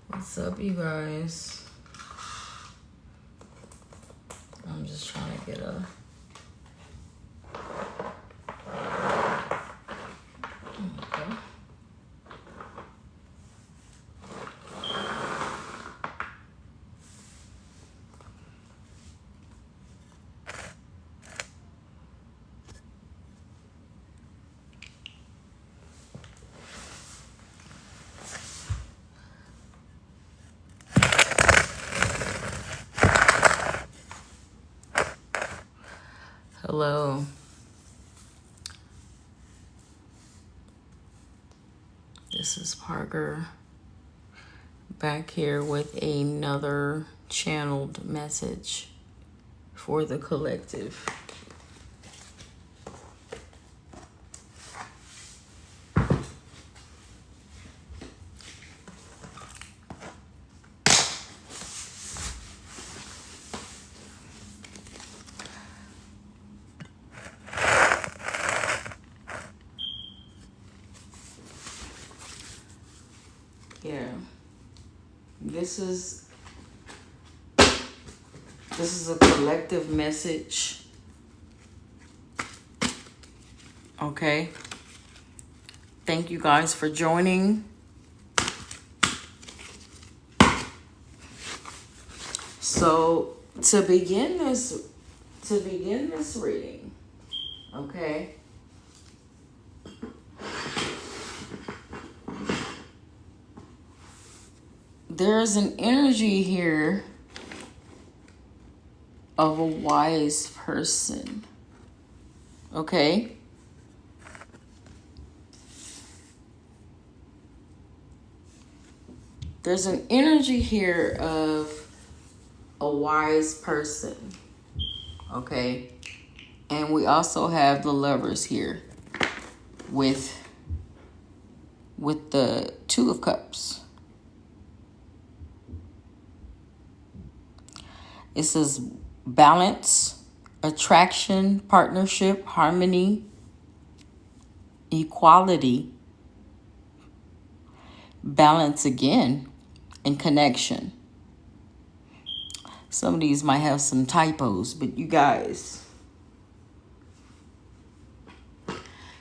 What's up, you guys? I'm just trying to get a... Okay. Hello. This is Parker back here with another channeled message for the collective. Yeah. This is a collective message. Okay. Thank you guys for joining. So to begin this reading, okay. There's an energy here of a wise person. Okay? There's an energy here of a wise person. Okay? And we also have the Lovers here with the Two of Cups. It says balance, attraction, partnership, harmony, equality, balance again, and connection. Some of these might have some typos, but you guys,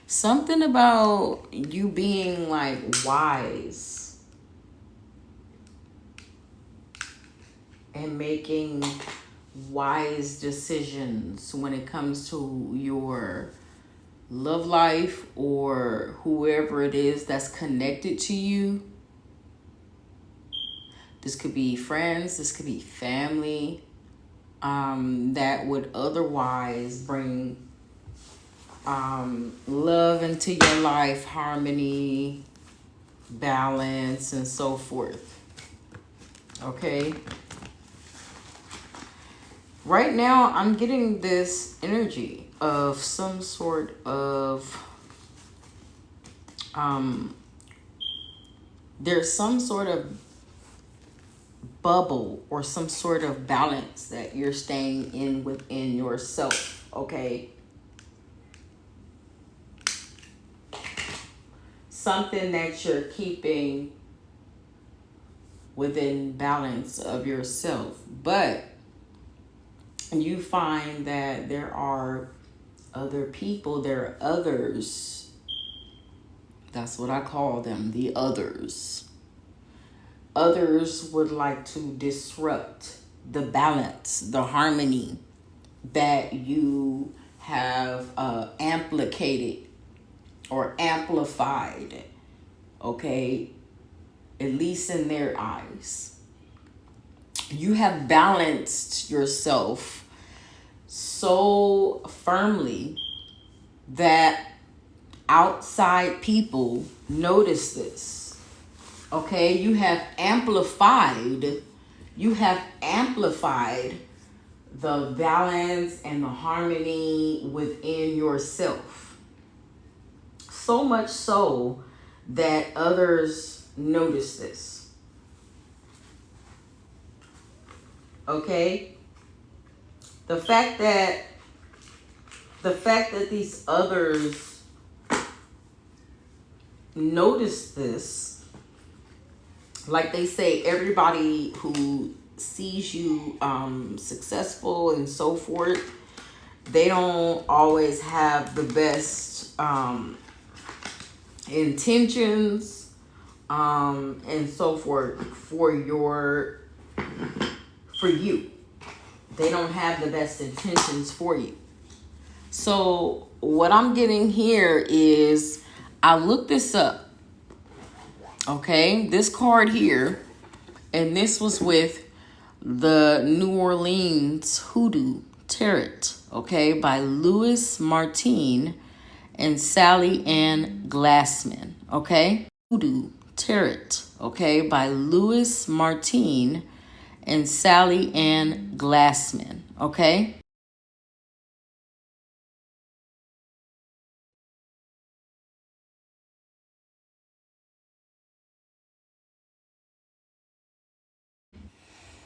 something about you being like wise and making wise decisions when it comes to your love life or whoever it is that's connected to you. This could be friends, this could be family, that would otherwise bring love into your life, harmony, balance, and so forth. Okay? Right now, I'm getting this energy of some sort of, there's some sort of bubble or some sort of balance that you're staying in within yourself, okay? Something that you're keeping within balance of yourself, but you find that there are other people, there are others. That's what I call them, the others. Others would like to disrupt the balance, the harmony that you have amplified or amplified, okay? At least in their eyes. You have balanced yourself so firmly that outside people notice this. Okay, you have amplified the balance and the harmony within yourself. So much so that others notice this. Okay? The fact that these others notice this, like they say, everybody who sees you successful and so forth, they don't always have the best intentions and so forth for you. They don't have the best intentions for you. So what I'm getting here is, I looked this up. Okay, this card here, and this was with the New Orleans Hoodoo Tarot, okay, by Louis Martin and Sally Ann Glassman, okay? Hoodoo Tarot, okay, by Louis Martin and Sally Ann Glassman, okay?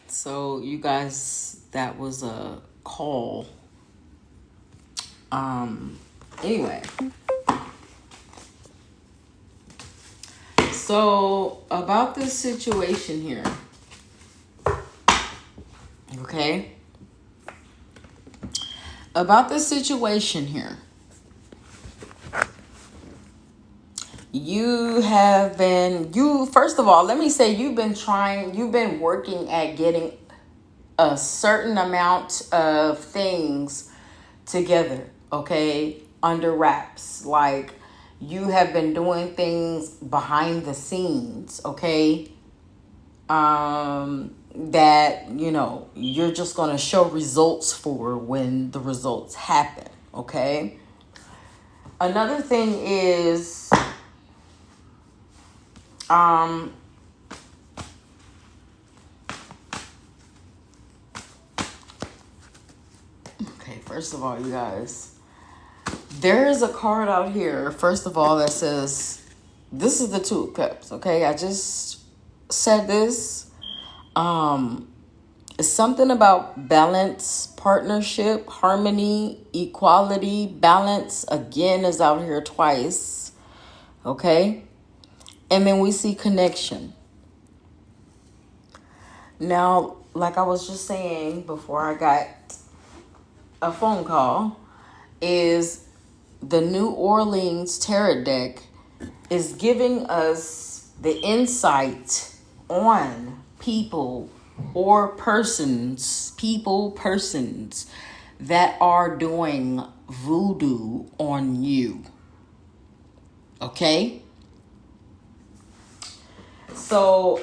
So you guys, that was a call. Anyway. So about this situation here. Okay? About this situation here. First of all, let me say, you've been working at getting a certain amount of things together, okay, under wraps. Like, you have been doing things behind the scenes, okay, that, you're just going to show results for when the results happen, okay? Another thing is, okay, first of all, you guys, there is a card out here, first of all, that says, this is the Two of Cups, okay? I just said this. It's something about balance, partnership, harmony, equality. Balance, again, is out here twice, okay? And then we see connection. Now, like I was just saying before I got a phone call, is the New Orleans Tarot deck is giving us the insight on people persons that are doing voodoo on you. Okay? So,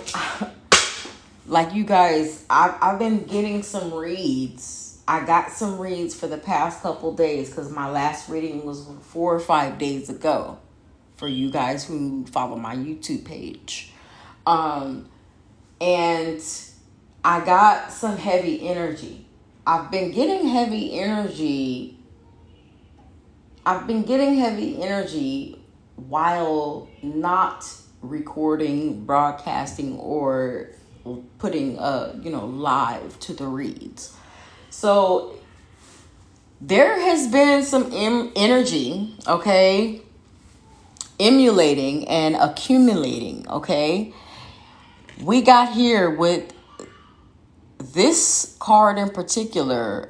like, you guys, I've been getting some reads. I got some reads for the past couple days because my last reading was 4 or 5 days ago, for you guys who follow my YouTube page. And I got some heavy energy. I've been getting heavy energy while not recording, broadcasting, or putting live to the reads. So there has been some energy, okay, emulating and accumulating, okay? We got here with this card in particular.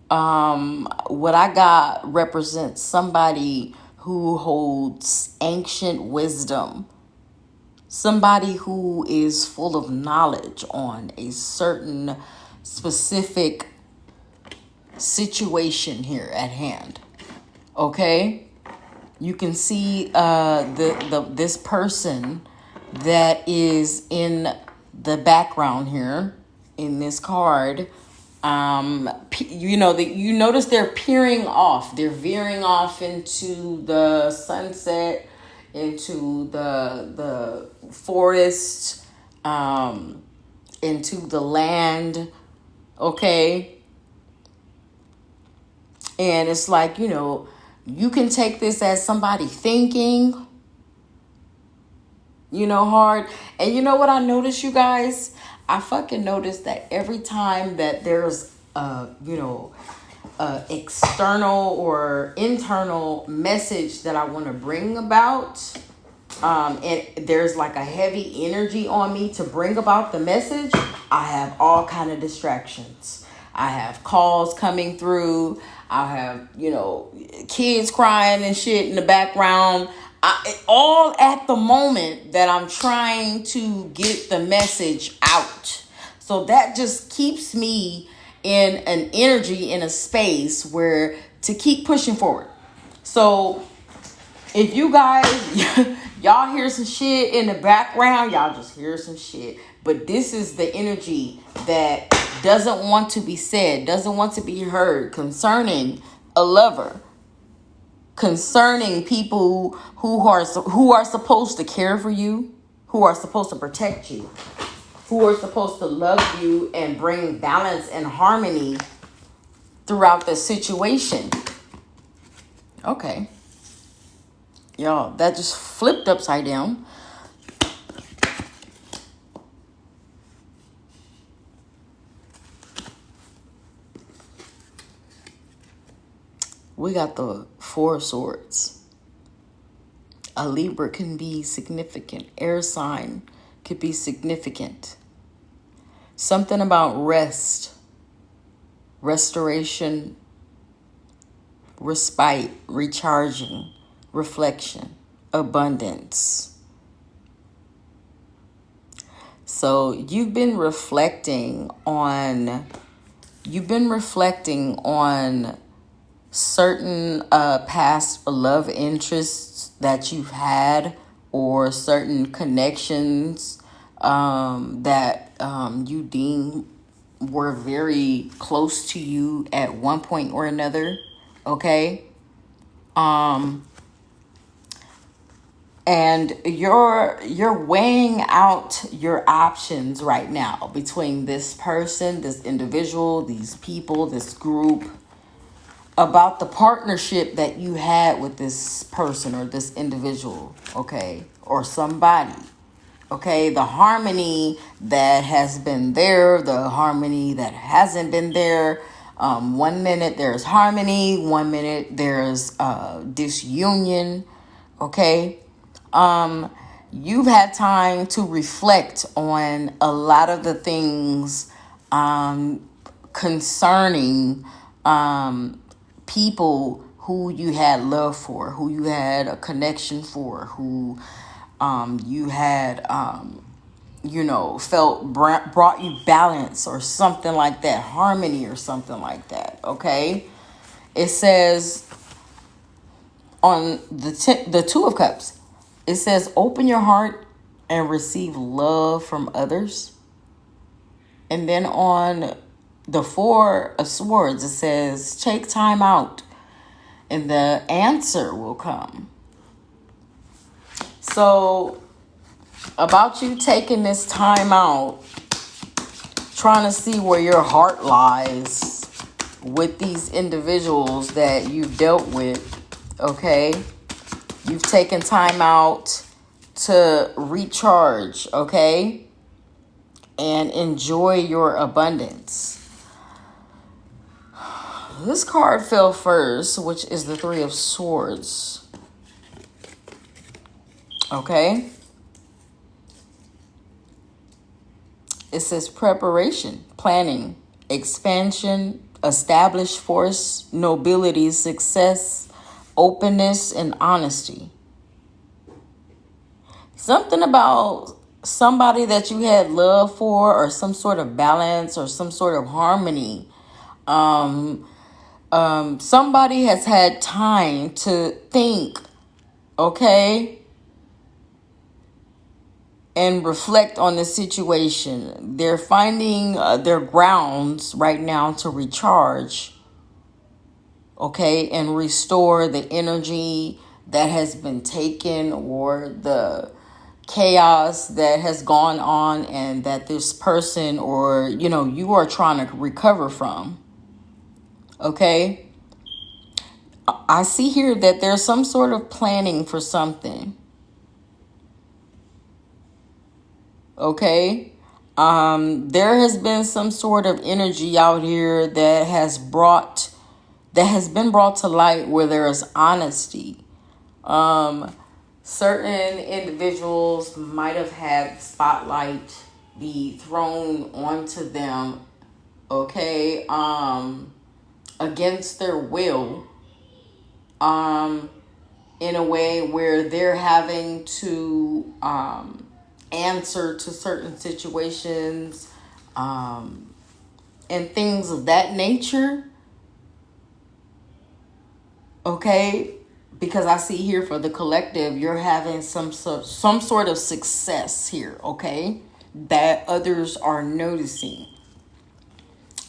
What I got represents somebody who holds ancient wisdom, somebody who is full of knowledge on a certain specific situation here at hand. Okay? You can see this person that is in the background here in this card. You notice they're peering off. They're veering off into the sunset, into the forest, into the land. Okay? And it's like, you can take this as somebody thinking, hard. And you know what I noticed, you guys? I fucking noticed that every time that there's external or internal message that I want to bring about, and there's like a heavy energy on me to bring about the message, I have all kind of distractions. I have calls coming through. I have, kids crying and shit in the background. All at the moment that I'm trying to get the message out. So that just keeps me in an energy, in a space where to keep pushing forward. So if you guys, y'all hear some shit in the background, y'all just hear some shit. But this is the energy that doesn't want to be said, doesn't want to be heard concerning a lover, concerning people who are supposed to care for you, who are supposed to protect you, who are supposed to love you and bring balance and harmony throughout the situation. Okay. Y'all, that just flipped upside down. We got the Four of Swords. A Libra can be significant. Air sign could be significant. Something about rest, restoration, respite, recharging, reflection, abundance. So you've been reflecting on certain past love interests that you've had, or certain connections that you deem were very close to you at one point or another. Okay. And you're weighing out your options right now between this person, this individual, these people, this group, about the partnership that you had with this person or this individual, okay, or somebody, okay, the harmony that has been there, the harmony that hasn't been there. 1 minute there's harmony, 1 minute there's disunion, okay. You've had time to reflect on a lot of the things concerning people who you had love for, who you had a connection for, who you had felt brought you balance or something like that, harmony or something like that. Okay, it says on the Two of Cups, it says open your heart and receive love from others. And then on the Four of Swords, it says take time out and the answer will come. So about you taking this time out, trying to see where your heart lies with these individuals that you've dealt with, okay? You've taken time out to recharge, okay? And enjoy your abundance. This card fell first, which is the Three of Swords. Okay? It says preparation, planning, expansion, established force, nobility, success, openness, and honesty. Something about somebody that you had love for, or some sort of balance, or some sort of harmony. Somebody has had time to think, okay, and reflect on the situation. They're finding their grounds right now to recharge, okay, and restore the energy that has been taken, or the chaos that has gone on and that this person, or you are trying to recover from. Okay, I see here that there's some sort of planning for something. Okay? There has been some sort of energy out here that has been brought to light where there is honesty. Certain individuals might have had spotlight be thrown onto them, okay, against their will, in a way where they're having to answer to certain situations, and things of that nature. Okay, because I see here for the collective, you're having some sort of success here. Okay, that others are noticing.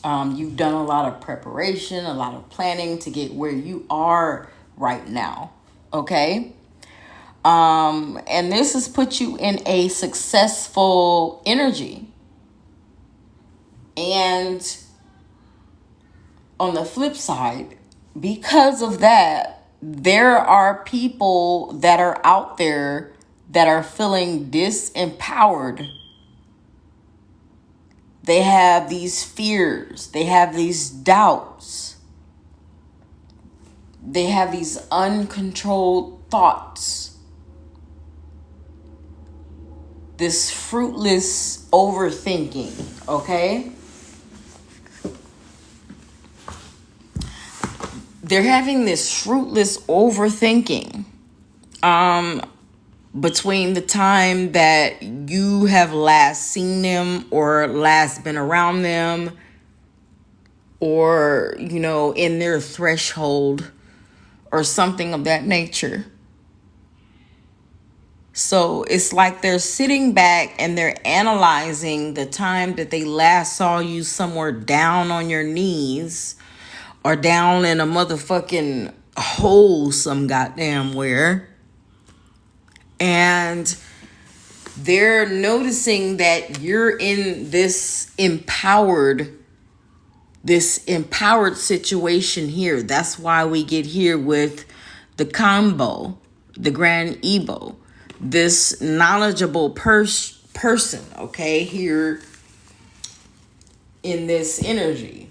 You've done a lot of preparation, a lot of planning to get where you are right now. Okay. And this has put you in a successful energy. And on the flip side, because of that, there are people that are out there that are feeling disempowered. They have these fears. They have these doubts. They have these uncontrolled thoughts. This fruitless overthinking, okay? They're having this fruitless overthinking between the time that you have last seen them or last been around them, or, in their threshold or something of that nature. So it's like they're sitting back and they're analyzing the time that they last saw you somewhere down on your knees or down in a motherfucking hole some goddamn where. And they're noticing that you're in this empowered situation here. That's why we get here with the combo, the Grand Ebo, this knowledgeable person, okay, here in this energy.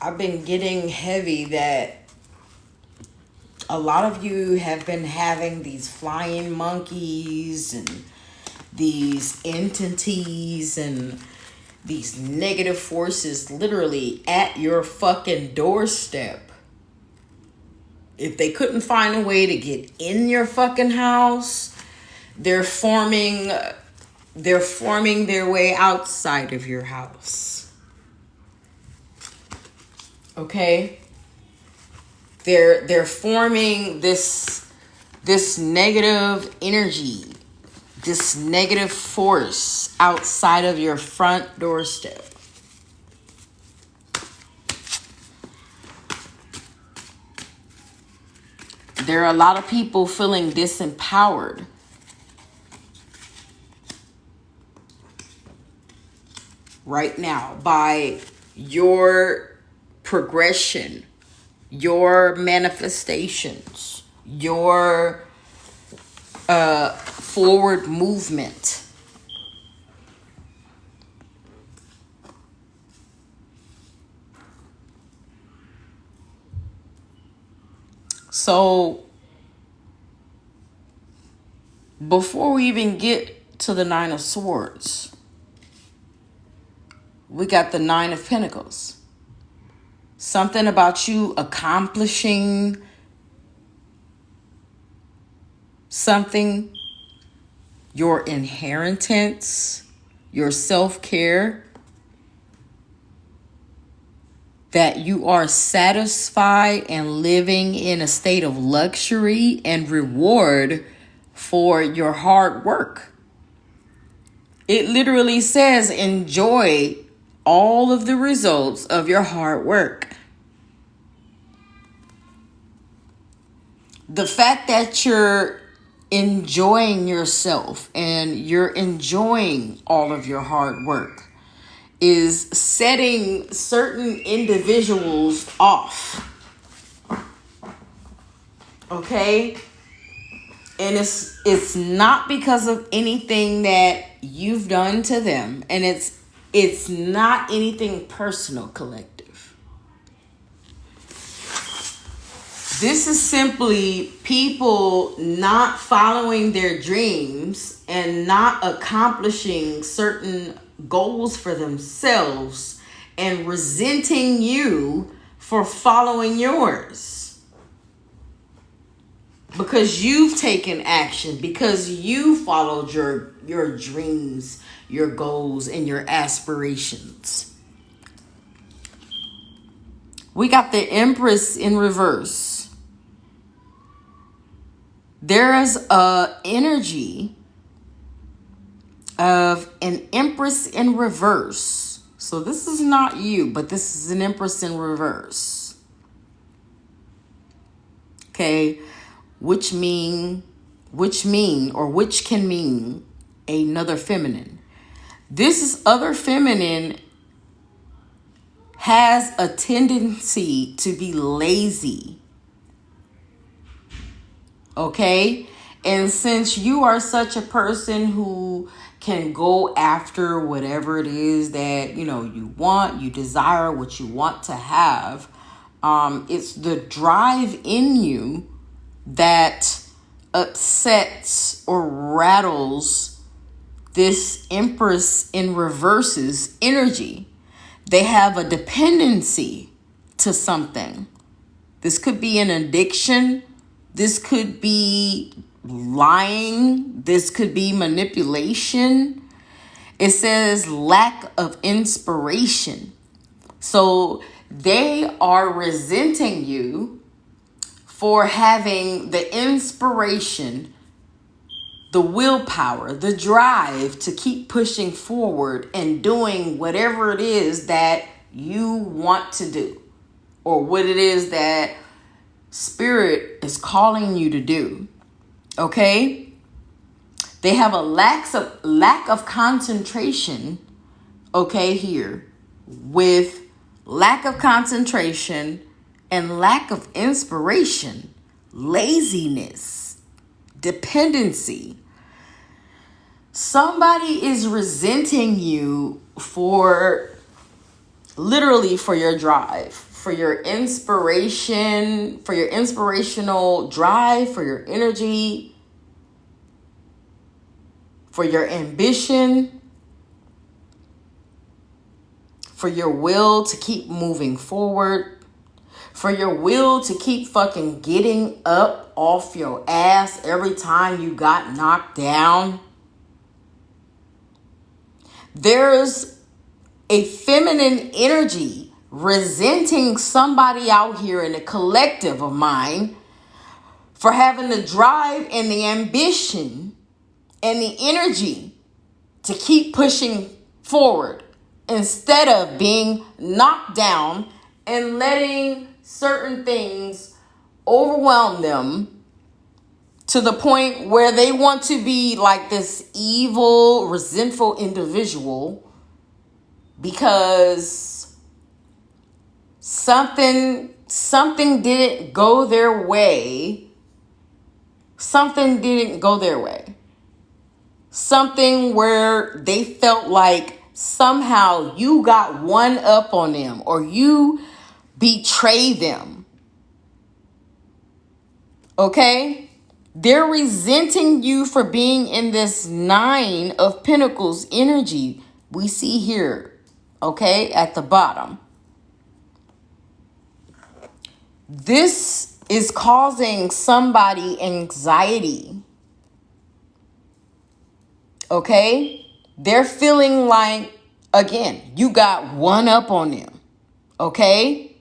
I've been getting heavy that a lot of you have been having these flying monkeys and these entities and these negative forces literally at your fucking doorstep. If they couldn't find a way to get in your fucking house, they're forming their way outside of your house. Okay? They're forming this negative energy, this negative force outside of your front doorstep. There are a lot of people feeling disempowered. Right now by your progression, your manifestations, your forward movement. So before we even get to the Nine of Swords, we got the Nine of Pentacles. Something about you accomplishing something, your inheritance, your self-care, that you are satisfied and living in a state of luxury and reward for your hard work. It literally says enjoy all of the results of your hard work. The fact that you're enjoying yourself and you're enjoying all of your hard work is setting certain individuals off. Okay? And it's not because of anything that you've done to them, and it's not anything personal, collective. This is simply people not following their dreams and not accomplishing certain goals for themselves and resenting you for following yours. Because you've taken action, because you followed your dreams, your goals, and your aspirations. We got the Empress in reverse. There is a energy of an Empress in reverse. So this is not you, but this is an Empress in reverse. Okay, which can mean another feminine. This other feminine has a tendency to be lazy. Okay? And since you are such a person who can go after whatever it is that, you want, you desire, what you want to have, it's the drive in you that upsets or rattles this Empress in reverse's energy. They have a dependency to something. This could be an addiction. This could be lying. This could be manipulation. It says lack of inspiration. So they are resenting you for having the inspiration, the willpower, the drive to keep pushing forward and doing whatever it is that you want to do, or what it is that Spirit is calling you to do. Okay? They have a lack of concentration, okay, here, with lack of concentration and lack of inspiration, laziness, dependency. Somebody is resenting you for your drive, for your inspiration, for your inspirational drive, for your energy, for your ambition, for your will to keep moving forward, for your will to keep fucking getting up off your ass every time you got knocked down. There's a feminine energy resenting somebody out here in a collective of mine for having the drive and the ambition and the energy to keep pushing forward instead of being knocked down and letting certain things overwhelm them to the point where they want to be like this evil, resentful individual because something didn't go their way. Something didn't go their way. Something where they felt like somehow you got one up on them or you betray them. Okay? They're resenting you for being in this 9 of Pentacles energy we see here, okay, at the bottom. This is causing somebody anxiety. Okay? They're feeling like, again, you got one up on them. Okay?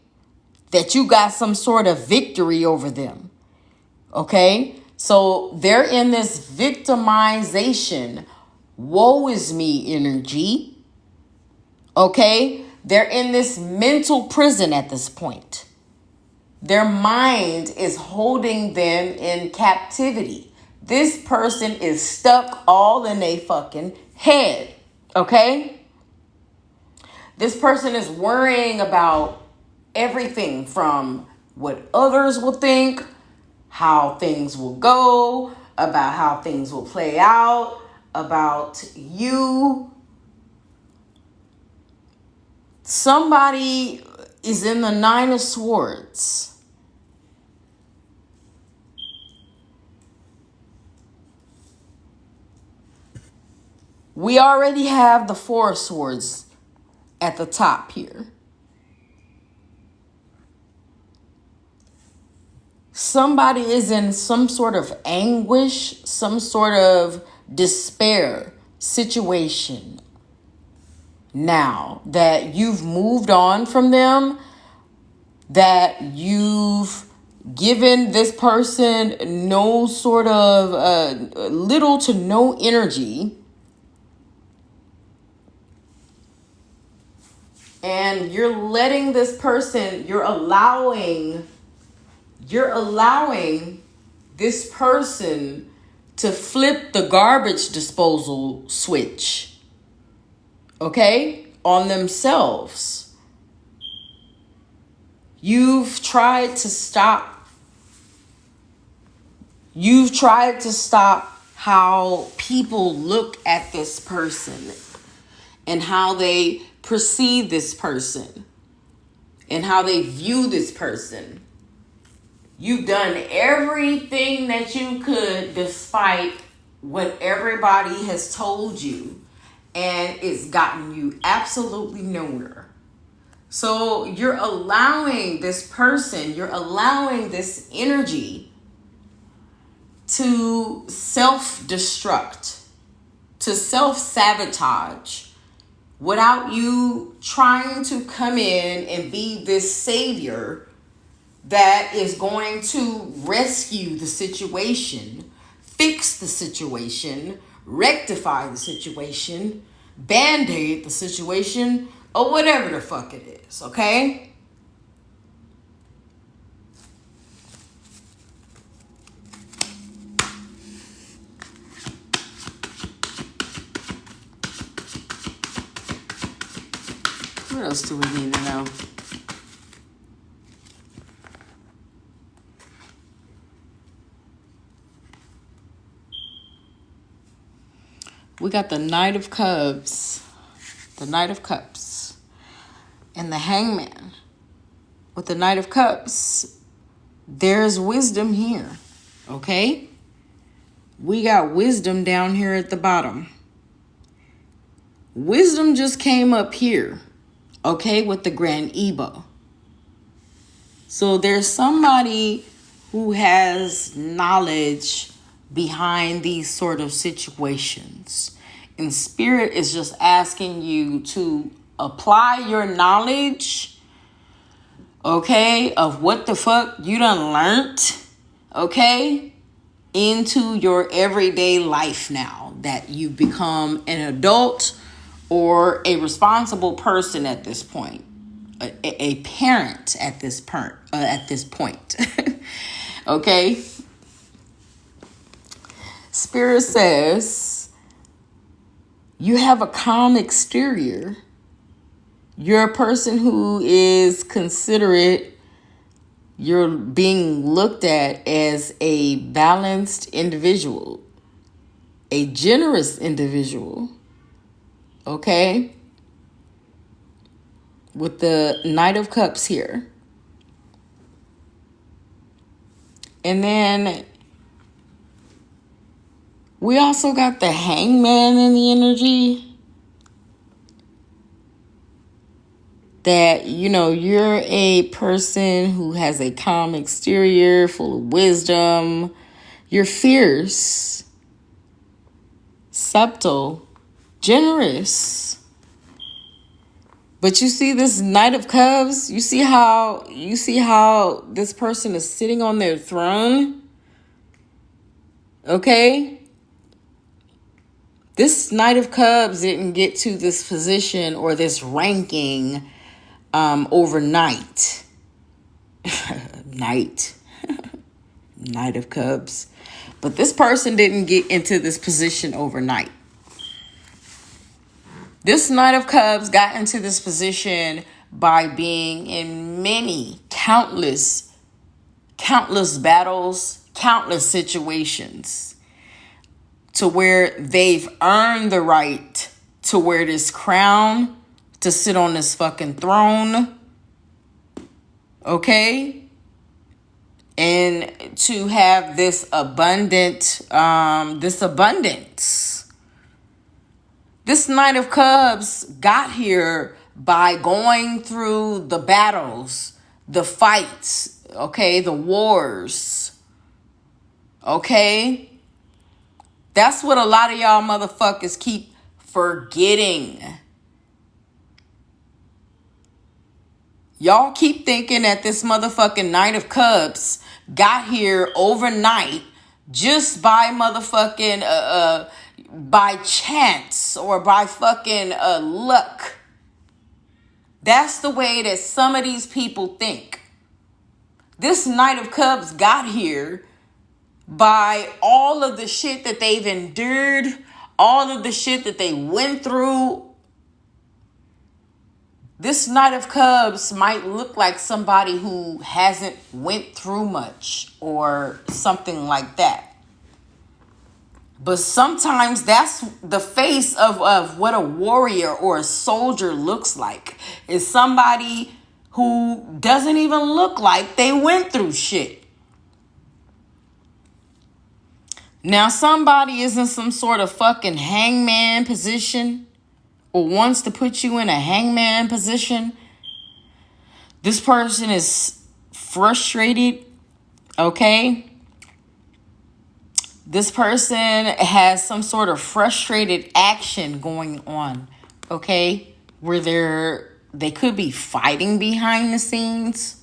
That you got some sort of victory over them. Okay? So they're in this victimization, woe is me energy. Okay? They're in this mental prison at this point. Their mind is holding them in captivity. This person is stuck all in a fucking head. Okay? This person is worrying about everything from what others will think, how things will go, about how things will play out, about you. Somebody is in the Nine of Swords. We already have the Four of Swords at the top here. Somebody is in some sort of anguish, some sort of despair situation. Now that you've moved on from them, that you've given this person no sort of little to no energy, and you're letting this person, you're allowing this person to flip the garbage disposal switch, okay, on themselves. You've tried to stop how people look at this person and how they perceive this person and how they view this person. You've done everything that you could despite what everybody has told you, and it's gotten you absolutely nowhere. So you're allowing this person, you're allowing this energy to self-destruct, to self-sabotage, without you trying to come in and be this savior that is going to rescue the situation, fix the situation, rectify the situation, band-aid the situation, or whatever the fuck it is, okay? What else do we need to know? We got the Knight of Cups, the Knight of Cups, and the Hangman. With the Knight of Cups, there's wisdom here, okay? We got wisdom down here at the bottom. Wisdom just came up here, okay, with the Grand Ebo. So there's somebody who has knowledge behind these sort of situations. And Spirit is just asking you to apply your knowledge, okay, of what the fuck you done learned, okay, into your everyday life now that you've become an adult or a responsible person at this point, a parent at this point, okay? Spirit says you have a calm exterior. You're a person who is considerate. You're being looked at as a balanced individual, a generous individual, okay? With the Knight of Cups here. And then we also got the Hangman in the energy. That, you know, you're a person who has a calm exterior, full of wisdom. You're fierce, subtle, generous. But you see this Knight of Cups, you see how this person is sitting on their throne? Okay? This Knight of Cups didn't get to this position or this ranking overnight. Knight. Knight of Cups. But this person didn't get into this position overnight. This Knight of Cups got into this position by being in many, countless battles, countless situations, to where they've earned the right to wear this crown, to sit on this fucking throne. Okay? And to have this abundance. This Knight of Cups got here by going through the battles, the fights, okay, the wars, okay? That's what a lot of y'all motherfuckers keep forgetting. Y'all keep thinking that this motherfucking Knight of Cups got here overnight just by motherfucking, by chance or by fucking luck. That's the way that some of these people think. This Knight of Cups got here by all of the shit that they've endured, all of the shit that they went through. This Knight of Cups might look like somebody who hasn't went through much or something like that. But sometimes that's the face of what a warrior or a soldier looks like. Is somebody who doesn't even look like they went through shit. Now, somebody is in some sort of fucking hangman position or wants to put you in a hangman position. This person is frustrated, okay? This person has some sort of frustrated action going on, okay? Where they could be fighting behind the scenes.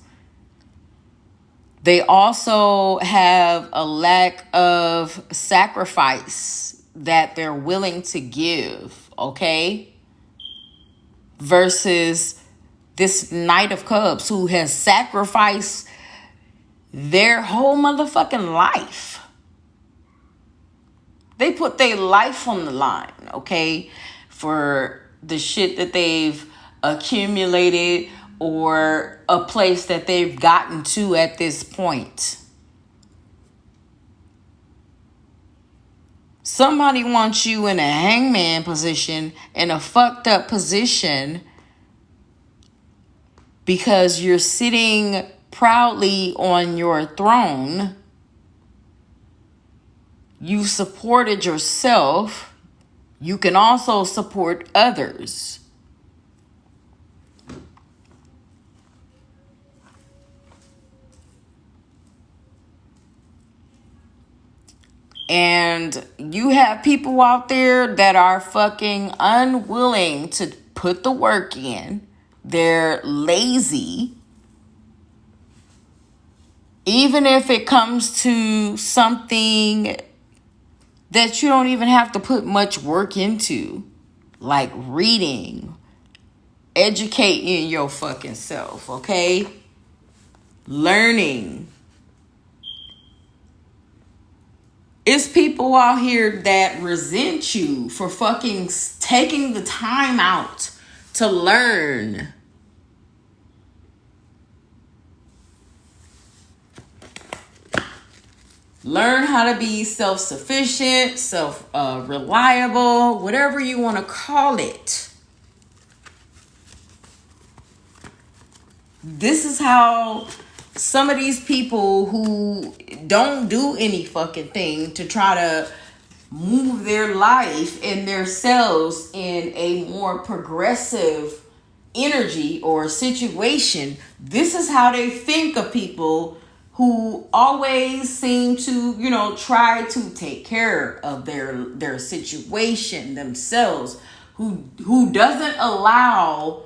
They also have a lack of sacrifice that they're willing to give, okay? Versus this Knight of Cups who has sacrificed their whole motherfucking life. They put their life on the line, okay? For the shit that they've accumulated or a place that they've gotten to at this point. Somebody wants you in a hangman position, in a fucked up position, because you're sitting proudly on your throne. You supported yourself. You can also support others. And you have people out there that are fucking unwilling to put the work in. They're lazy. Even if it comes to something that you don't even have to put much work into, like reading, educating your fucking self, okay? Learning. It's people out here that resent you for fucking taking the time out to learn. Learn how to be self-sufficient, self-reliable, whatever you want to call it. This is how some of these people who don't do any fucking thing to try to move their life and themselves in a more progressive energy or situation, this is how they think of people who always seem to, try to take care of their situation themselves, who doesn't allow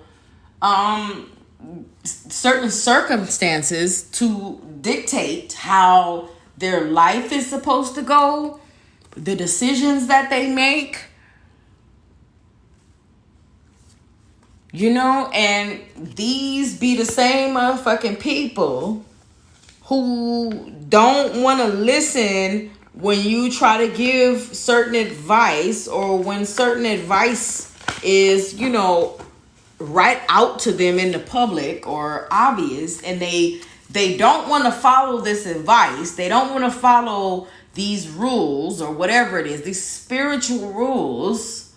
certain circumstances to dictate how their life is supposed to go, the decisions that they make, and these be the same motherfucking people who don't want to listen when you try to give certain advice, or when certain advice is, right out to them in the public or obvious, and they don't want to follow this advice. They don't want to follow these rules or whatever it is, these spiritual rules.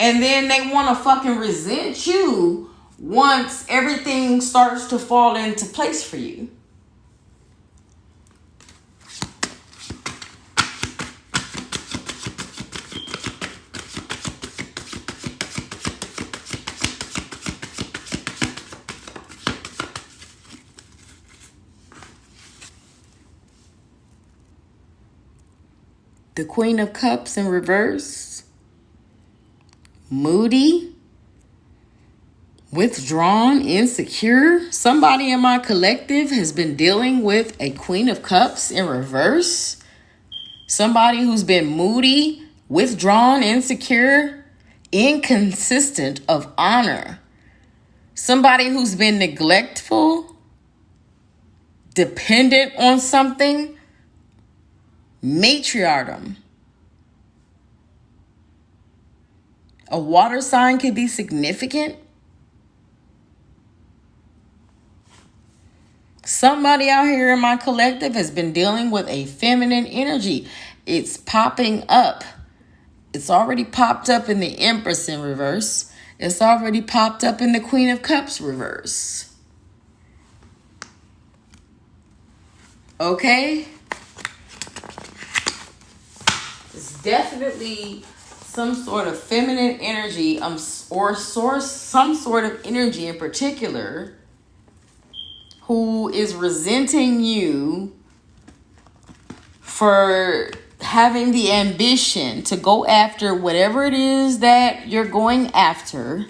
And then they want to fucking resent you once everything starts to fall into place for you. The Queen of Cups in reverse. Moody. Withdrawn, insecure. Somebody in my collective has been dealing with a Queen of Cups in reverse. Somebody who's been moody, withdrawn, insecure, inconsistent of honor. Somebody who's been neglectful, dependent on something. Matriarchy. A water sign could be significant. Somebody out here in my collective has been dealing with a feminine energy. It's popping up. It's already popped up in the Empress in reverse. It's already popped up in the Queen of Cups reverse. Okay? It's definitely some sort of feminine energy, or some sort of energy in particular, who is resenting you for having the ambition to go after whatever it is that you're going after.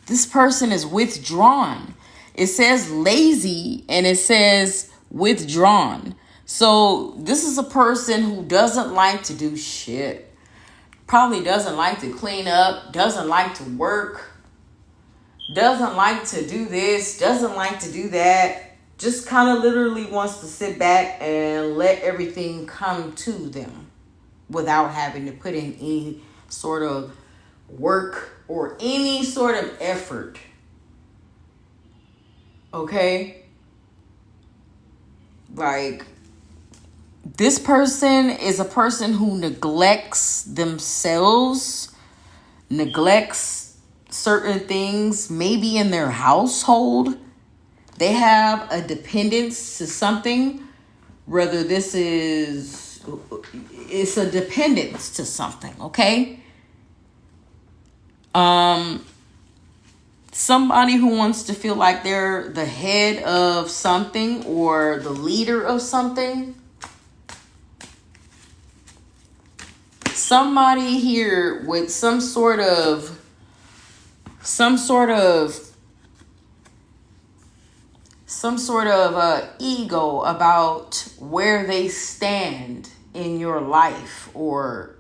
This person is withdrawn. It says lazy and it says withdrawn. So this is a person who doesn't like to do shit. Probably doesn't like to clean up, doesn't like to work, doesn't like to do this, doesn't like to do that. Just kind of literally wants to sit back and let everything come to them without having to put in any sort of work or any sort of effort. Okay? Like, this person is a person who neglects themselves, neglects certain things, maybe in their household. They have a dependence to something, whether it's a dependence to something, okay? Somebody who wants to feel like they're the head of something or the leader of something. Somebody here with some sort of ego about where they stand in your life or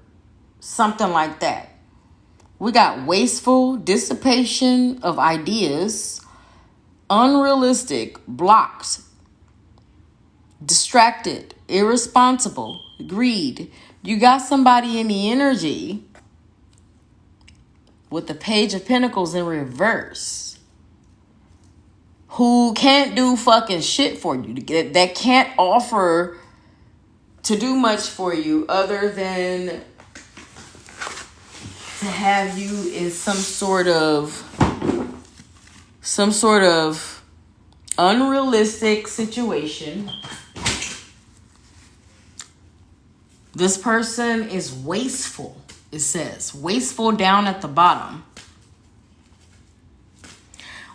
something like that. We got wasteful dissipation of ideas, unrealistic, blocked, distracted, irresponsible, greed. You got somebody in the energy with the Page of Pentacles in reverse who can't do fucking shit for you, that can't offer to do much for you other than to have you in some sort of unrealistic situation. This person is wasteful, it says. Wasteful down at the bottom.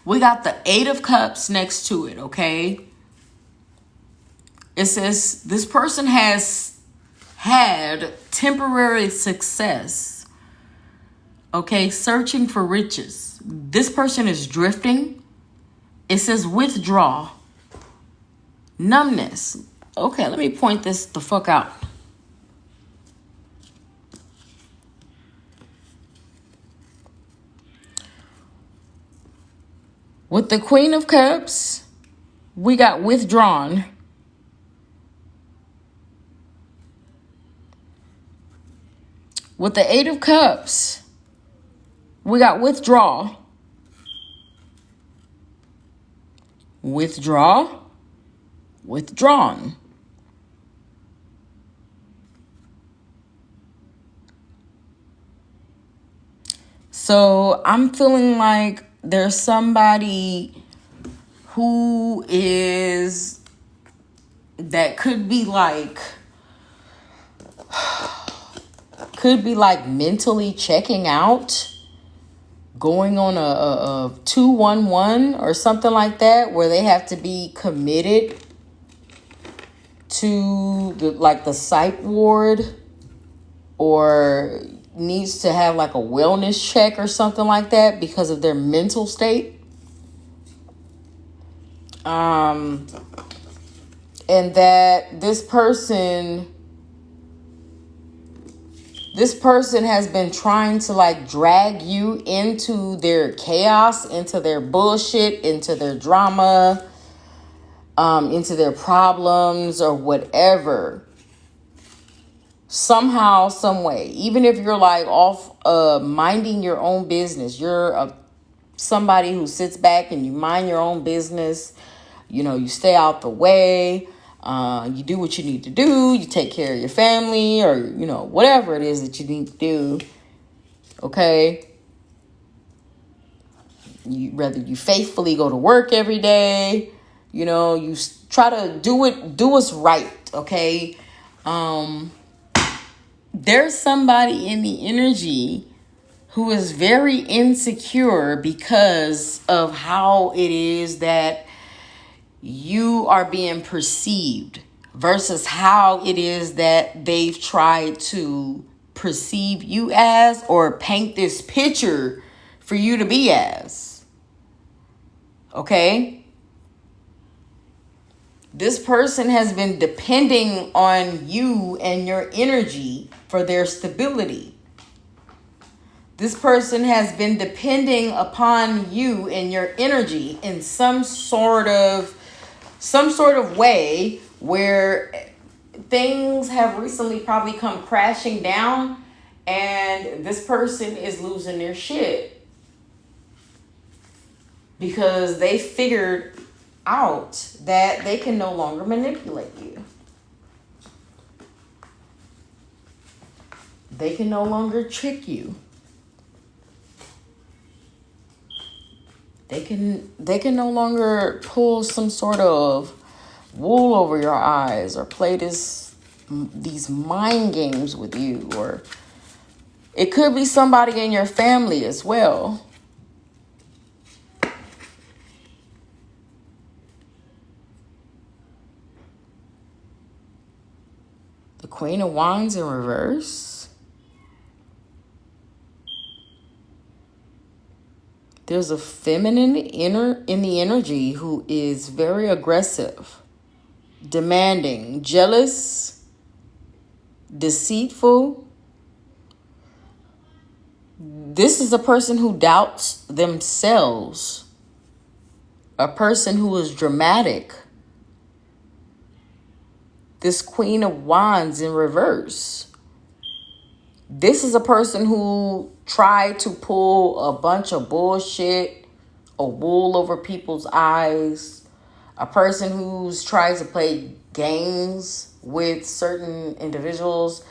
We got the Eight of Cups next to it, okay? It says this person has had temporary success, okay? Searching for riches. This person is drifting. It says withdraw. Numbness. Okay, let me point this the fuck out. With the Queen of Cups, we got withdrawn. With the Eight of Cups, we got withdraw. Withdraw. Withdrawn. So I'm feeling like there's somebody who is, that could be like mentally checking out, going on a 211 or something like that, where they have to be committed to the psych ward, or needs to have like a wellness check or something like that because of their mental state. And that this person has been trying to like drag you into their chaos, into their bullshit, into their drama, into their problems or whatever. Somehow, some way, even if you're like off minding your own business, you're somebody who sits back and you mind your own business, you stay out the way, you do what you need to do, you take care of your family, or whatever it is that you need to do. Okay, whether you faithfully go to work every day, you try to do what's right. Okay. There's somebody in the energy who is very insecure because of how it is that you are being perceived versus how it is that they've tried to perceive you as, or paint this picture for you to be as. Okay? This person has been depending on you and your energy for their stability. This person has been depending upon you and your energy in some sort of way, where things have recently probably come crashing down, and this person is losing their shit because they figured out that they can no longer manipulate you. They can no longer trick you. They can no longer pull some sort of wool over your eyes or play these mind games with you, or it could be somebody in your family as well. The Queen of Wands in reverse. There's a feminine in the energy who is very aggressive, demanding, jealous, deceitful. This is a person who doubts themselves. A person who is dramatic. This Queen of Wands in reverse. This is a person who tried to pull a bunch of bullshit or wool over people's eyes. A person who's tried to play games with certain individuals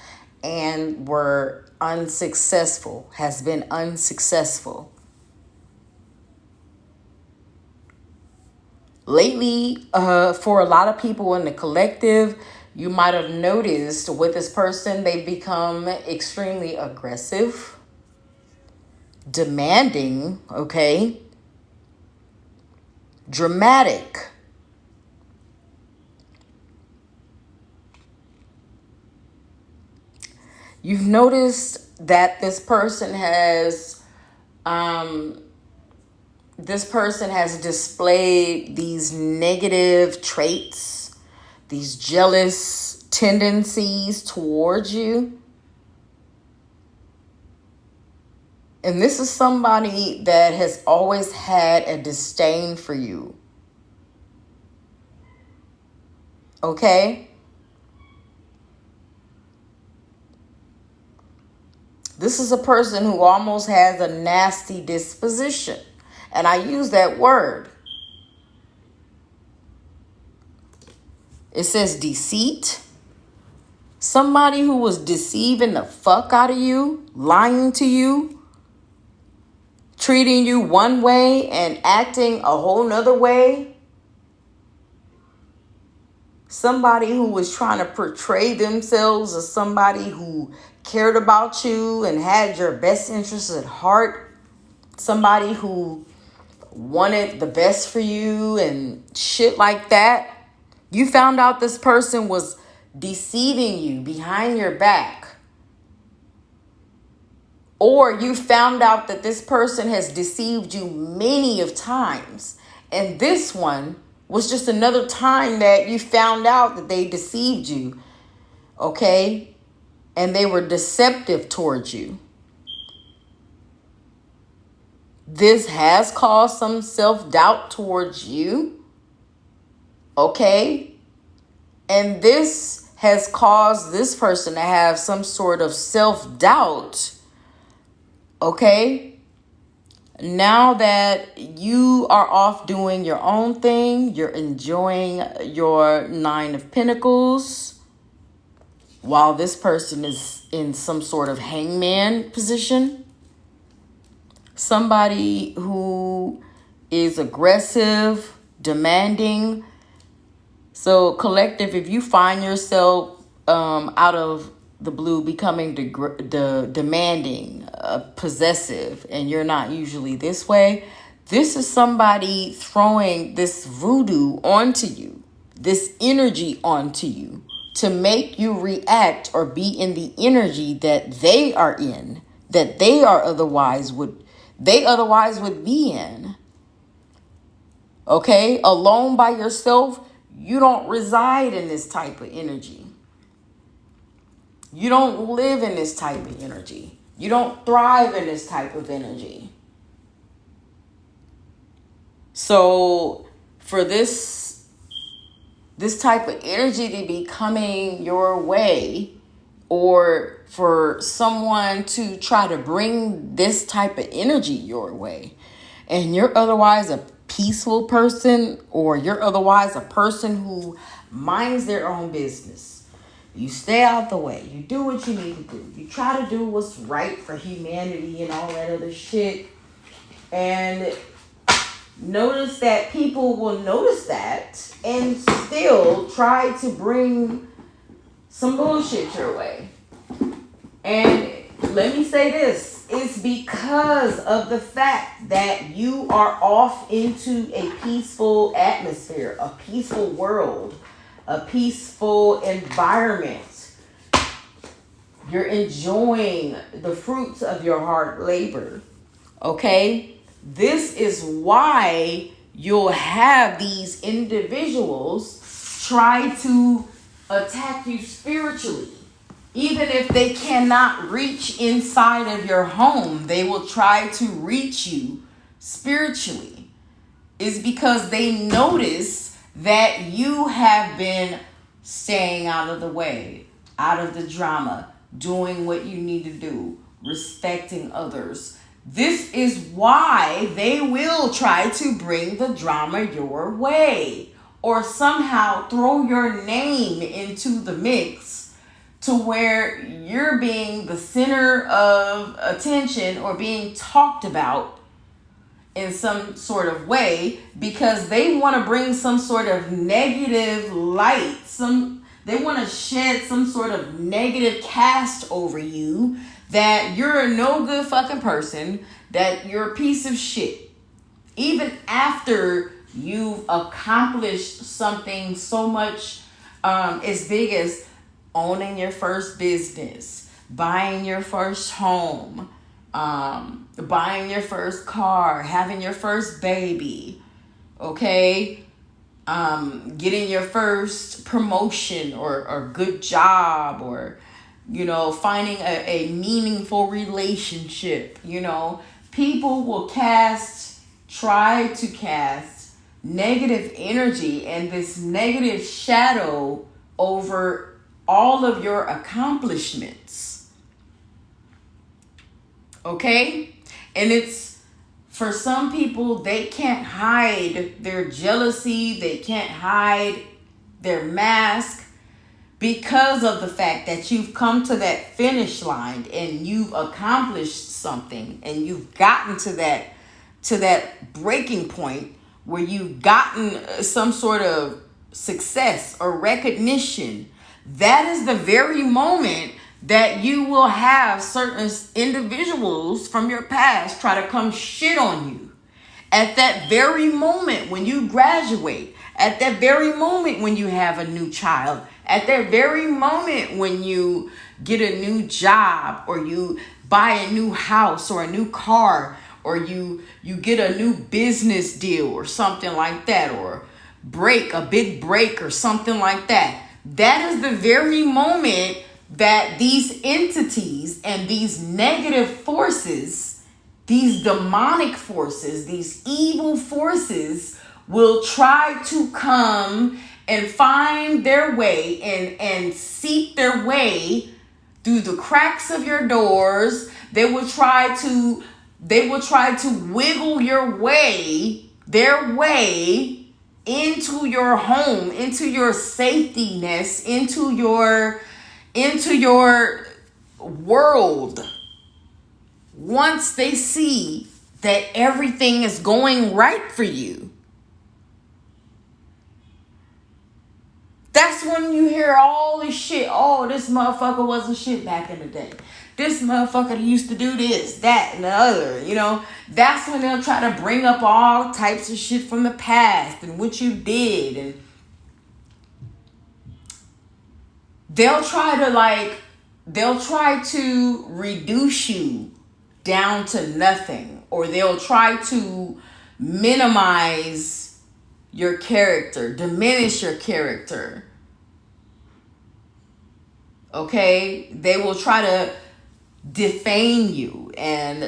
and were unsuccessful, has been unsuccessful. Lately, for a lot of people in the collective, you might have noticed with this person, they've become extremely aggressive, demanding, okay, dramatic. You've noticed that this person has displayed these negative traits, these jealous tendencies towards you. And this is somebody that has always had a disdain for you. Okay? this is a person who almost has a nasty disposition. And I use that word. It says deceit. Somebody who was deceiving the fuck out of you, lying to you, treating you one way and acting a whole nother way. Somebody who was trying to portray themselves as somebody who cared about you and had your best interests at heart. Somebody who wanted the best for you and shit like that. You found out this person was deceiving you behind your back. Or you found out that this person has deceived you many of times. And this one was just another time that you found out that they deceived you. Okay? And they were deceptive towards you. This has caused some self-doubt towards you. Okay? And this has caused this person to have some sort of self-doubt. Okay? Now that you are off doing your own thing, you're enjoying your 9 of Pentacles, while this person is in some sort of hangman position. Somebody who is aggressive, demanding. So collective, if you find yourself out of the blue becoming demanding, possessive, and you're not usually this way, this is somebody throwing this voodoo onto you, this energy onto you to make you react or be in the energy that they are in, that they otherwise would be in. Okay? Alone by yourself, you don't reside in this type of energy. You don't live in this type of energy. You don't thrive in this type of energy. So for this type of energy to be coming your way, or for someone to try to bring this type of energy your way, and you're otherwise a peaceful person, or you're otherwise a person who minds their own business. You stay out the way. You do what you need to do. You try to do what's right for humanity and all that other shit. And notice that people will notice that and still try to bring some bullshit your way. And let me say this. It's because of the fact that you are off into a peaceful atmosphere, a peaceful world, a peaceful environment. You're enjoying the fruits of your hard labor. Okay? This is why you'll have these individuals try to attack you spiritually. Even if they cannot reach inside of your home, they will try to reach you spiritually. It's because they notice that you have been staying out of the way, out of the drama, doing what you need to do, respecting others. This is why they will try to bring the drama your way, or somehow throw your name into the mix to where you're being the center of attention or being talked about in some sort of way, because they want to bring some sort of negative light. They want to shed some sort of negative cast over you, that you're a no good fucking person, that you're a piece of shit. Even after you've accomplished something so much as big as owning your first business, buying your first home, buying your first car, having your first baby, okay? Getting your first promotion or good job, or, finding a meaningful relationship, people will try to cast negative energy and this negative shadow over all of your accomplishments. Okay? And it's, for some people, they can't hide their jealousy. They can't hide their mask because of the fact that you've come to that finish line and you've accomplished something and you've gotten to that breaking point where you've gotten some sort of success or recognition. That is the very moment that you will have certain individuals from your past try to come shit on you. At that very moment when you graduate, at that very moment when you have a new child, at that very moment when you get a new job or you buy a new house or a new car or you get a new business deal or something like that, or a big break or something like that. That is the very moment that these entities and these negative forces, these demonic forces, these evil forces will try to come and find their way and seek their way through the cracks of your doors. They will try to wiggle their way into your home, into your safety nest, into your world. Once they see that everything is going right for you, that's when you hear all this shit. Oh, this motherfucker wasn't shit back in the day. This motherfucker used to do this, that, and the other. You know, that's when they'll try to bring up all types of shit from the past and what you did. And they'll try to reduce you down to nothing, or they'll try to minimize your character, diminish your character. Okay? They will try to defame you, and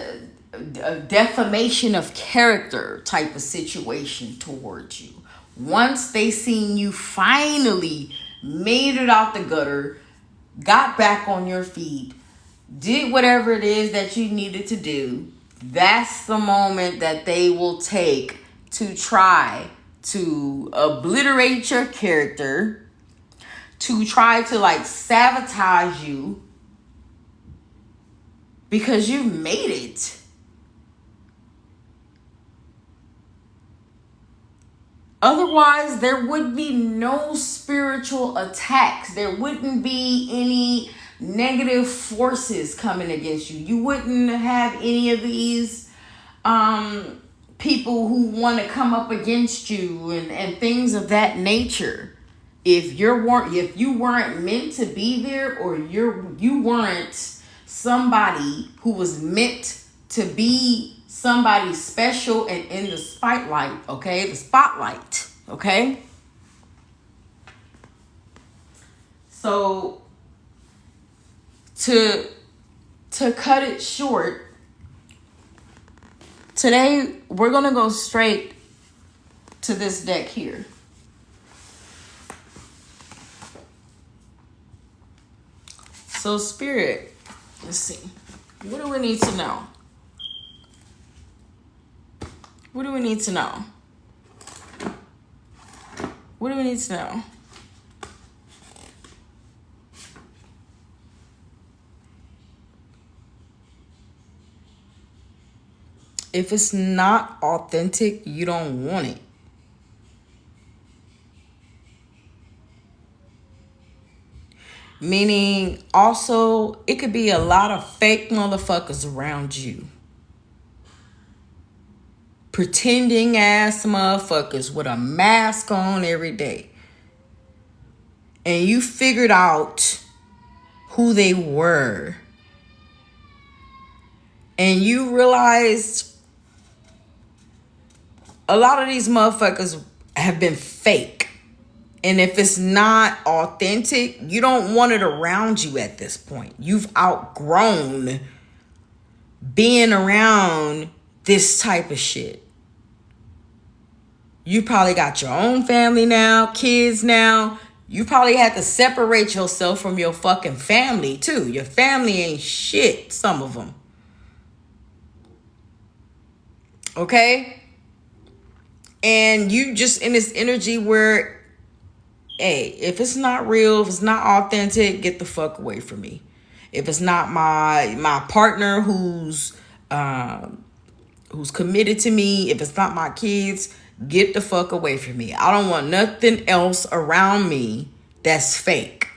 a defamation of character type of situation towards you. Once they seen you finally made it out the gutter, got back on your feet, did whatever it is that you needed to do, that's the moment that they will take to try to obliterate your character, to try to sabotage you because you've made it. Otherwise, there would be no spiritual attacks. There wouldn't be any negative forces coming against you. You wouldn't have any of these people who want to come up against you and things of that nature. If you weren't meant to be there, or you weren't somebody who was meant to be somebody special and in the spotlight, okay? The spotlight, okay? So to cut it short, today we're going to go straight to this deck here. So Spirit, let's see. What do we need to know? What do we need to know? What do we need to know? If it's not authentic, you don't want it. Meaning, also, it could be a lot of fake motherfuckers around you. Pretending ass motherfuckers with a mask on every day. And you figured out who they were. And you realized a lot of these motherfuckers have been fake. And if it's not authentic, you don't want it around you at this point. You've outgrown being around this type of shit. You probably got your own family now, kids now. You probably had to separate yourself from your fucking family too. Your family ain't shit, some of them. Okay? And you just in this energy where, hey, if it's not real, if it's not authentic, get the fuck away from me. If it's not my partner who's committed to me, if it's not my kids, get the fuck away from me. I don't want nothing else around me that's fake.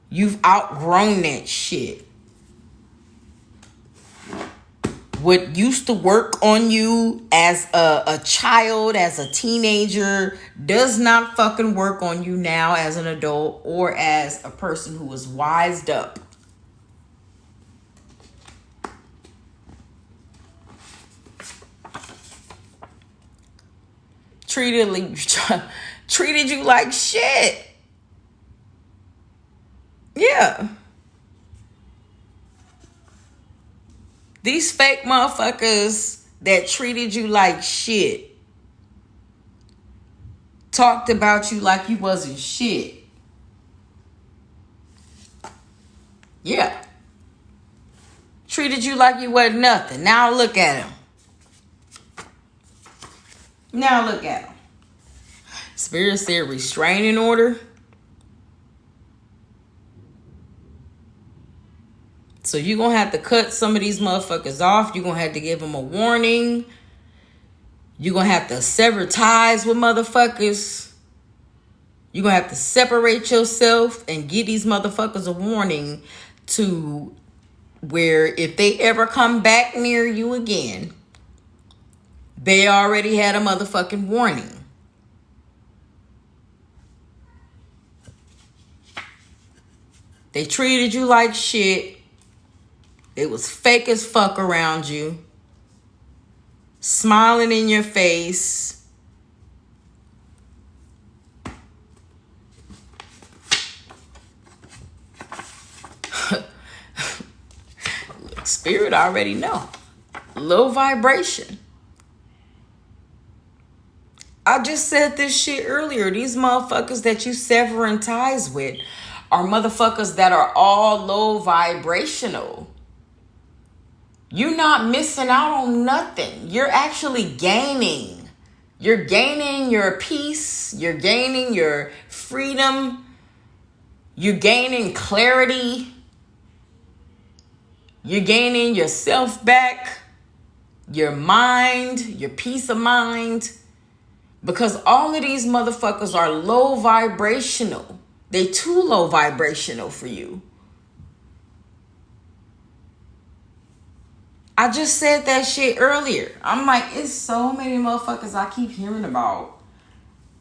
You've outgrown that shit. What used to work on you as a child, as a teenager, does not fucking work on you now as an adult or as a person who is wised up. Treated you like shit. Yeah. These fake motherfuckers that treated you like shit talked about you like you wasn't shit. Yeah. Treated you like you wasn't nothing. Now look at him. Now look at him. Spirit said restraining order. So you're going to have to cut some of these motherfuckers off. You're going to have to give them a warning. You're going to have to sever ties with motherfuckers. You're going to have to separate yourself and give these motherfuckers a warning to where if they ever come back near you again, they already had a motherfucking warning. They treated you like shit. It was fake as fuck around you. Smiling in your face. Spirit already know. Low vibration. I just said this shit earlier. These motherfuckers that you severing ties with are motherfuckers that are all low vibrational. You're not missing out on nothing. You're actually gaining. You're gaining your peace. You're gaining your freedom. You're gaining clarity. You're gaining yourself back. Your mind. Your peace of mind. Because all of these motherfuckers are low vibrational. They too low vibrational for you. I just said that shit earlier. I'm like, it's so many motherfuckers I keep hearing about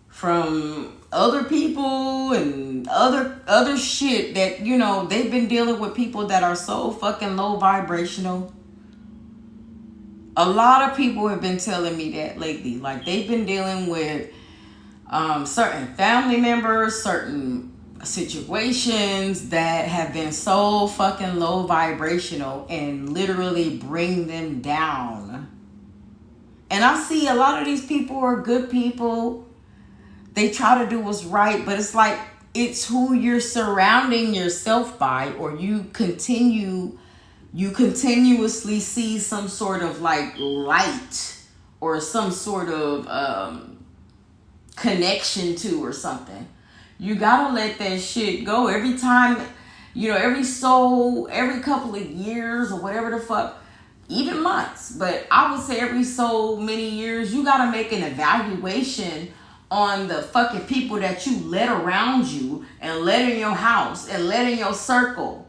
from other people and other shit that, you know, they've been dealing with people that are so fucking low vibrational. A lot of people have been telling me that lately. Like, they've been dealing with certain family members, certain situations that have been so fucking low vibrational and literally bring them down. And I see a lot of these people are good people. They try to do what's right, but it's like, it's who you're surrounding yourself by, or you continuously see some sort of like light or some sort of connection to or something. You gotta let that shit go. Every time, you know, every couple of years or whatever the fuck, even months, but I would say every so many years, you gotta make an evaluation on the fucking people that you let around you and let in your house and let in your circle.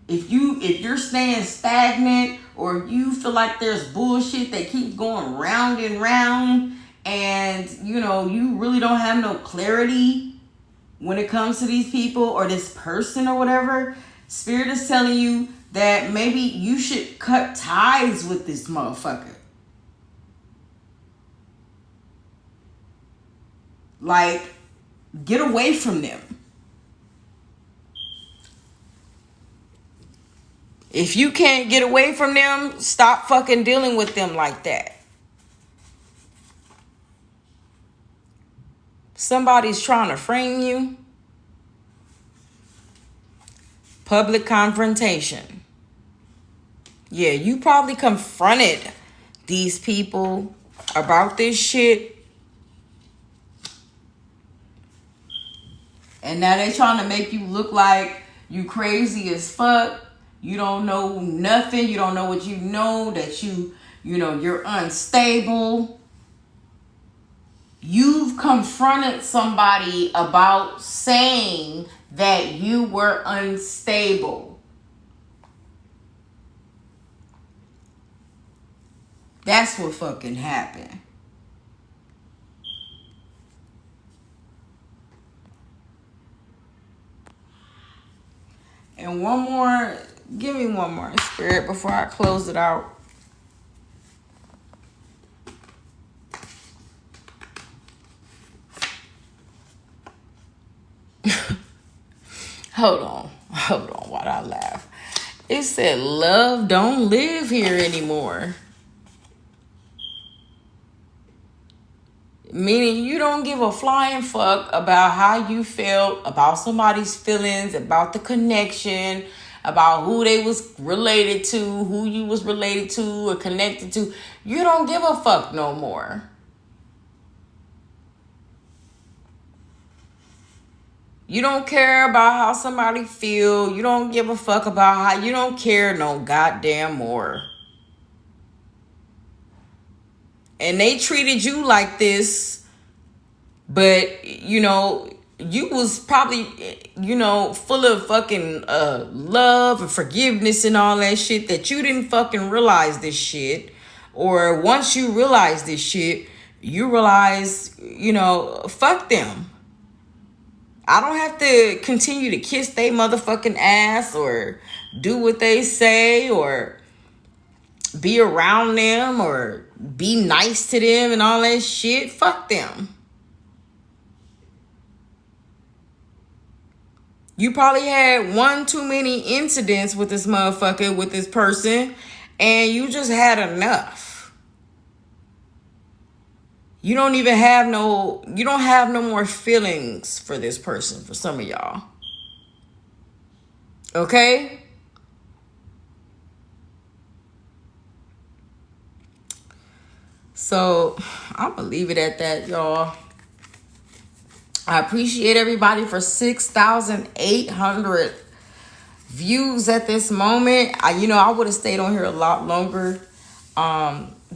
If you're staying stagnant, or you feel like there's bullshit that keeps going round and round, and you know you really don't have no clarity when it comes to these people or this person or whatever, Spirit is telling you that maybe you should cut ties with this motherfucker. Like, get away from them. If you can't get away from them, stop fucking dealing with them like that. Somebody's trying to frame you. Public confrontation. Yeah, you probably confronted these people about this shit. And now they trying to make you look like you crazy as fuck. You don't know nothing. You don't know what you know. That you're unstable. You've confronted somebody about saying that you were unstable. That's what fucking happened. And one more, give me one more, Spirit, before I close it out. Hold on, while I laugh. It said, love don't live here anymore. Meaning you don't give a flying fuck about how you felt, about somebody's feelings, about the connection, about who they was related to, who you was related to or connected to. You don't give a fuck no more. You don't care about how somebody feel. You don't give a fuck about how, you don't care no goddamn more. And they treated you like this, but, you was probably, full of fucking love and forgiveness and all that shit, that you didn't fucking realize this shit. Or once you realize this shit, you realize, fuck them. I don't have to continue to kiss they motherfucking ass or do what they say or be around them or be nice to them and all that shit. Fuck them. You probably had one too many incidents with this motherfucker, with this person, and you just had enough. You don't have no more feelings for this person, for some of y'all. Okay? So, I'm going to leave it at that, y'all. I appreciate everybody for 6,800 views at this moment. I would have stayed on here a lot longer.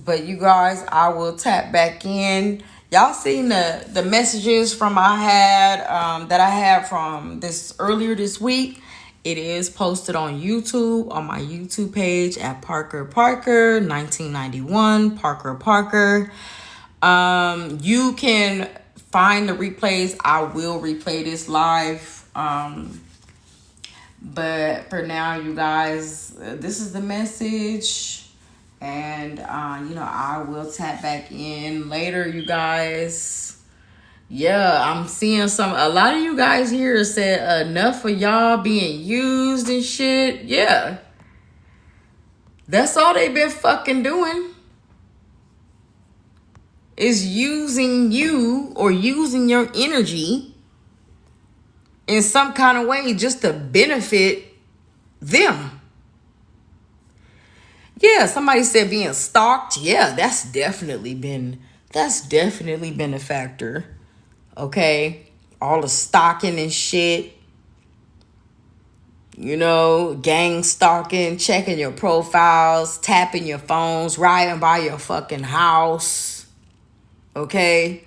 But you guys, I will tap back in. Y'all seen the messages that I had from earlier this week. It is posted on YouTube, on my YouTube page at Parker 1991 Parker. You can find the replays. I will replay this live. But for now, you guys, this is the message. And, I will tap back in later, you guys. Yeah, I'm seeing a lot of you guys here said enough of y'all being used and shit. Yeah. That's all they've been fucking doing. Is using you or using your energy in some kind of way just to benefit them. Yeah, somebody said being stalked. Yeah, that's definitely been a factor. Okay? All the stalking and shit. Gang stalking, checking your profiles, tapping your phones, riding by your fucking house. Okay?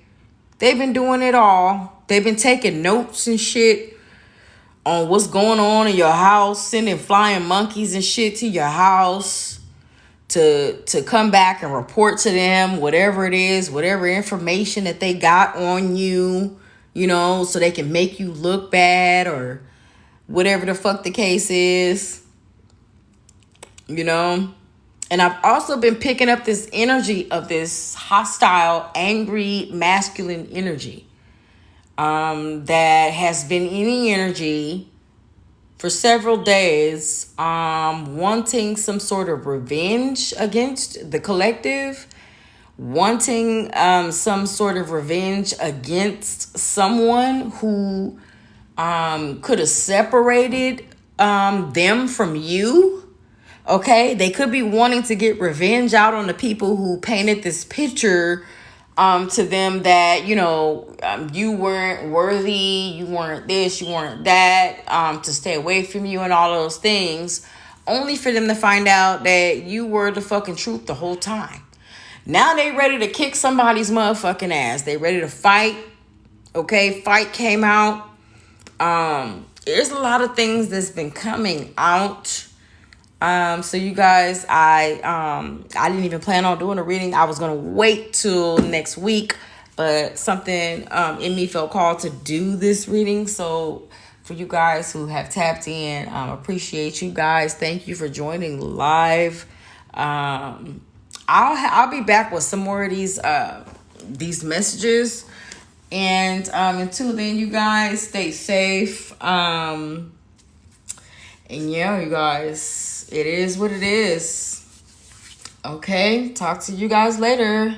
They've been doing it all. They've been taking notes and shit on what's going on in your house, sending flying monkeys and shit to your house. To come back and report to them whatever it is, whatever information that they got on you, so they can make you look bad or whatever the fuck the case is, And I've also been picking up this energy of this hostile, angry, masculine energy that has been in the energy for several days, wanting some sort of revenge against the collective, wanting some sort of revenge against someone who could have separated them from you, Okay, they could be wanting to get revenge out on the people who painted this picture to them that, you know, you weren't worthy, you weren't this, you weren't that, to stay away from you and all those things, only for them to find out that you were the fucking truth the whole time. Now they ready to kick somebody's motherfucking ass. They ready to fight. Okay, fight came out. There's a lot of things that's been coming out. So you guys, I didn't even plan on doing a reading. I was gonna wait till next week, but something in me felt called to do this reading. So for you guys who have tapped in, appreciate you guys. Thank you for joining live. I'll be back with some more of these messages. And until then, you guys stay safe. And yeah, you guys, it is what it is. Okay, talk to you guys later.